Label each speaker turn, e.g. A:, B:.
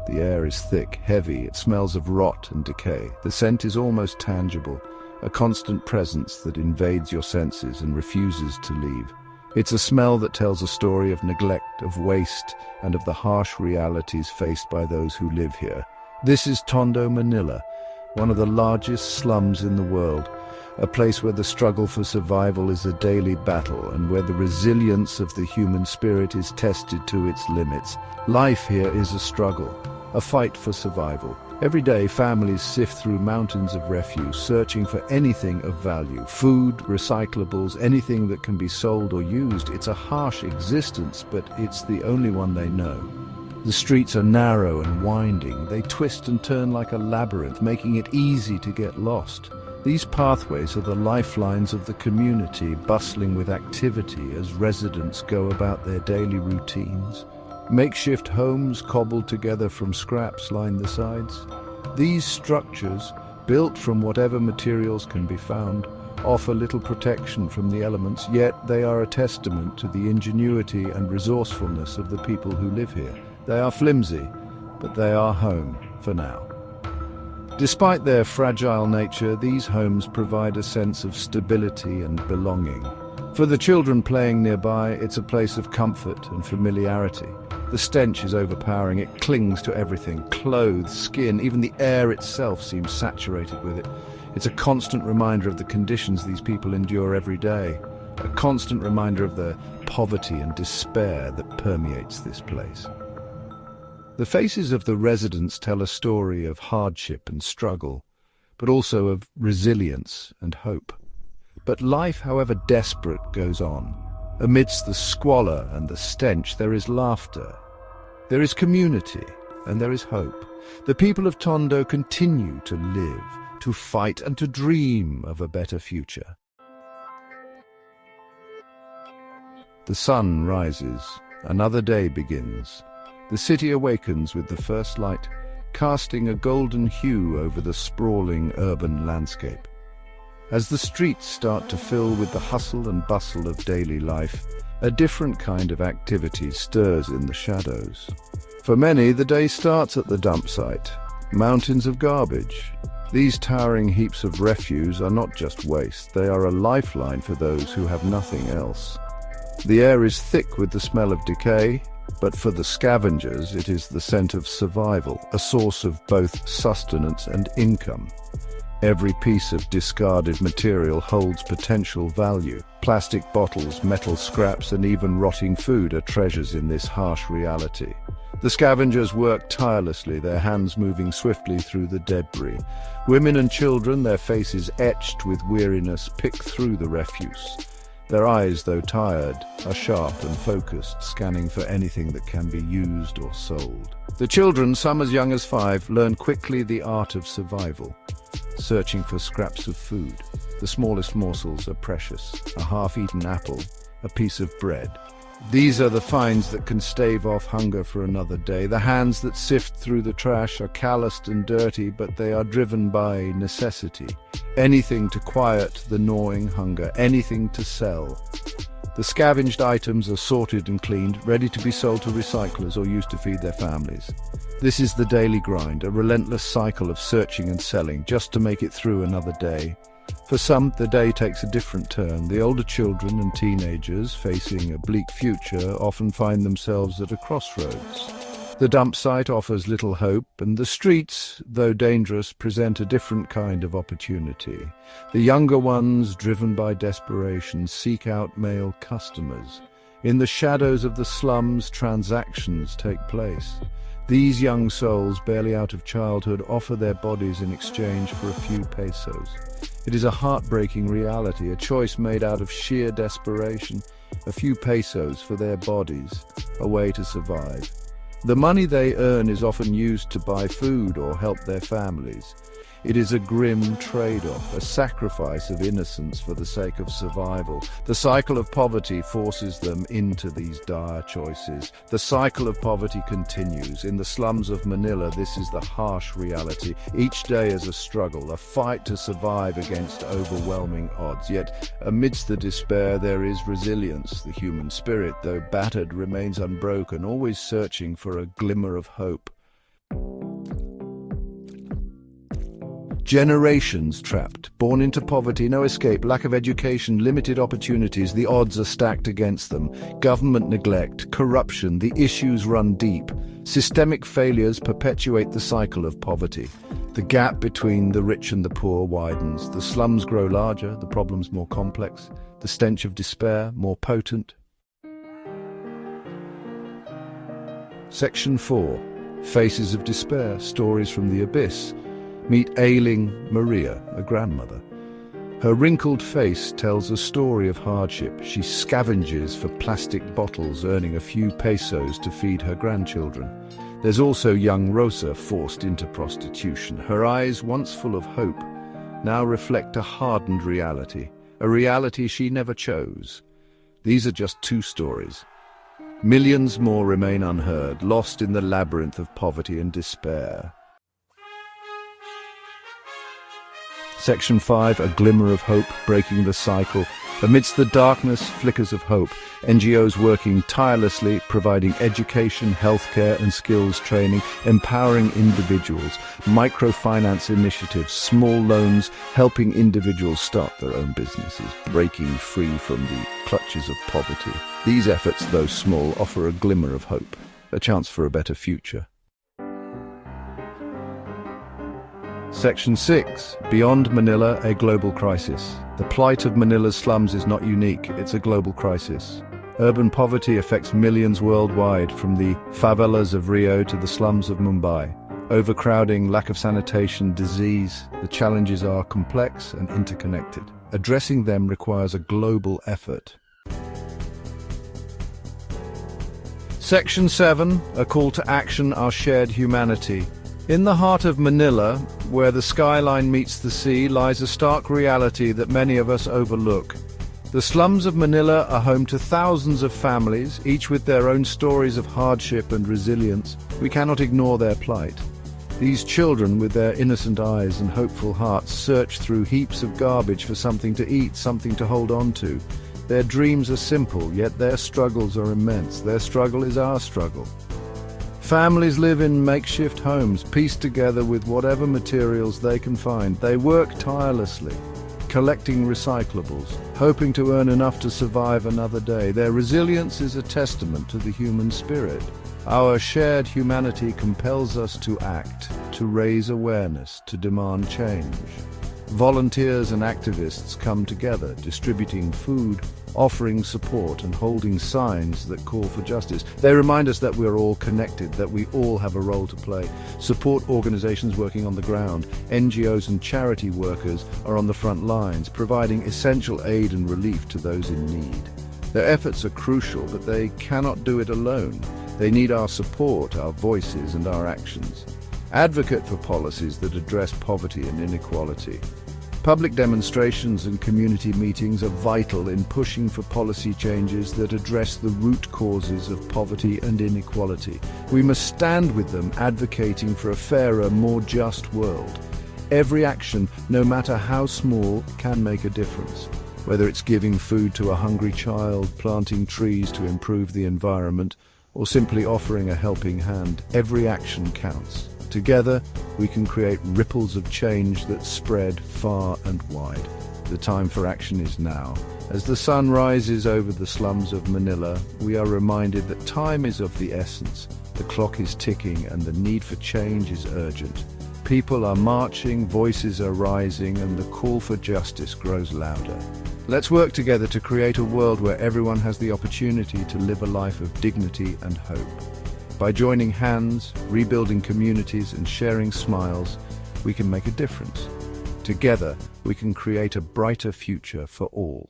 A: The air is thick, heavy, it smells of rot and decay. The scent is almost tangible, a constant presence that invades your senses and refuses to leave. It's a smell that tells a story of neglect, of waste, and of the harsh realities faced by those who live here. This is Tondo, Manila, one of the largest slums in the world, a place where the struggle for survival is a daily battle and where the resilience of the human spirit is tested to its limits. Life here is a struggle, a fight for survival. Every day, families sift through mountains of refuse, searching for anything of value. Food, recyclables, anything that can be sold or used. It's a harsh existence, but it's the only one they know. The streets are narrow and winding. They twist and turn like a labyrinth, making it easy to get lost. These pathways are the lifelines of the community, bustling with activity as residents go about their daily routines. Makeshift homes cobbled together from scraps line the sides. These structures, built from whatever materials can be found, offer little protection from the elements, yet they are a testament to the ingenuity and resourcefulness of the people who live here. They are flimsy, but they are home for now. Despite their fragile nature, these homes provide a sense of stability and belonging. For the children playing nearby, it's a place of comfort and familiarity. The stench is overpowering. It clings to everything: clothes, skin, even the air itself seems saturated with it. It's a constant reminder of the conditions these people endure every day, a constant reminder of the poverty and despair that permeates this place. The faces of the residents tell a story of hardship and struggle, but also of resilience and hope. But life, however desperate, goes on. Amidst the squalor and the stench, there is laughter. There is community, and there is hope. The people of Tondo continue to live, to fight, and to dream of a better future. The sun rises. Another day begins. The city awakens with the first light, casting a golden hue over the sprawling urban landscape. As the streets start to fill with the hustle and bustle of daily life, a different kind of activity stirs in the shadows. For many, the day starts at the dump site. Mountains of garbage. These towering heaps of refuse are not just waste, they are a lifeline for those who have nothing else. The air is thick with the smell of decay, but for the scavengers it is the scent of survival, a source of both sustenance and income. Every piece of discarded material holds potential value. Plastic bottles, metal scraps, and even rotting food are treasures in this harsh reality. The scavengers work tirelessly, their hands moving swiftly through the debris. Women and children, their faces etched with weariness, pick through the refuse. Their eyes, though tired, are sharp and focused, scanning for anything that can be used or sold. The children, some as young as 5, learn quickly the art of survival, searching for scraps of food. The smallest morsels are precious: a half-eaten apple, a piece of bread. These are the finds that can stave off hunger for another day. The hands that sift through the trash are calloused and dirty, but they are driven by necessity. Anything to quiet the gnawing hunger, anything to sell. The scavenged items are sorted and cleaned, ready to be sold to recyclers or used to feed their families. This is the daily grind, a relentless cycle of searching and selling, just to make it through another day. For some, the day takes a different turn. The older children and teenagers, facing a bleak future, often find themselves at a crossroads. The dump site offers little hope, and the streets, though dangerous, present a different kind of opportunity. The younger ones, driven by desperation, seek out male customers. In the shadows of the slums, transactions take place. These young souls, barely out of childhood, offer their bodies in exchange for a few pesos. It is a heartbreaking reality, a choice made out of sheer desperation. A few pesos for their bodies, a way to survive. The money they earn is often used to buy food or help their families. It is a grim trade-off, a sacrifice of innocence for the sake of survival. The cycle of poverty forces them into these dire choices. The cycle of poverty continues. In the slums of Manila, this is the harsh reality. Each day is a struggle, a fight to survive against overwhelming odds. Yet, amidst the despair, there is resilience. The human spirit, though battered, remains unbroken, always searching for a glimmer of hope. Generations trapped, born into poverty, no escape, lack of education, limited opportunities. The odds are stacked against them. Government neglect, corruption, the issues run deep. Systemic failures perpetuate the cycle of poverty. The gap between the rich and the poor widens. The slums grow larger, the problems more complex, the stench of despair more potent. Section 4. Faces of Despair, Stories from the Abyss. Meet ailing Maria, a grandmother. Her wrinkled face tells a story of hardship. She scavenges for plastic bottles, earning a few pesos to feed her grandchildren. There's also young Rosa, forced into prostitution. Her eyes, once full of hope, now reflect a hardened reality, a reality she never chose. These are just 2 stories. Millions more remain unheard, lost in the labyrinth of poverty and despair. Section 5, a glimmer of hope, breaking the cycle. Amidst the darkness, flickers of hope. NGOs working tirelessly, providing education, healthcare and skills training, empowering individuals. Microfinance initiatives, small loans, helping individuals start their own businesses, breaking free from the clutches of poverty. These efforts, though small, offer a glimmer of hope, a chance for a better future. Section 6. Beyond Manila, a global crisis. The plight of Manila's slums is not unique, it's a global crisis. Urban poverty affects millions worldwide, from the favelas of Rio to the slums of Mumbai. Overcrowding, lack of sanitation, disease, the challenges are complex and interconnected. Addressing them requires a global effort. Section 7. A call to action, our shared humanity. In the heart of Manila, where the skyline meets the sea, lies a stark reality that many of us overlook. The slums of Manila are home to thousands of families, each with their own stories of hardship and resilience. We cannot ignore their plight. These children, with their innocent eyes and hopeful hearts, search through heaps of garbage for something to eat, something to hold on to. Their dreams are simple, yet their struggles are immense. Their struggle is our struggle. Families live in makeshift homes, pieced together with whatever materials they can find. They work tirelessly, collecting recyclables, hoping to earn enough to survive another day. Their resilience is a testament to the human spirit. Our shared humanity compels us to act, to raise awareness, to demand change. Volunteers and activists come together, distributing food, offering support and holding signs that call for justice. They remind us that we're all connected, that we all have a role to play. Support organizations working on the ground, NGOs and charity workers are on the front lines, providing essential aid and relief to those in need. Their efforts are crucial, but they cannot do it alone. They need our support, our voices and our actions. Advocate for policies that address poverty and inequality. Public demonstrations and community meetings are vital in pushing for policy changes that address the root causes of poverty and inequality. We must stand with them, advocating for a fairer, more just world. Every action, no matter how small, can make a difference. Whether it's giving food to a hungry child, planting trees to improve the environment, or simply offering a helping hand, every action counts. Together, we can create ripples of change that spread far and wide. The time for action is now. As the sun rises over the slums of Manila, we are reminded that time is of the essence. The clock is ticking and the need for change is urgent. People are marching, voices are rising, and the call for justice grows louder. Let's work together to create a world where everyone has the opportunity to live a life of dignity and hope. By joining hands, rebuilding communities and sharing smiles, we can make a difference. Together, we can create a brighter future for all.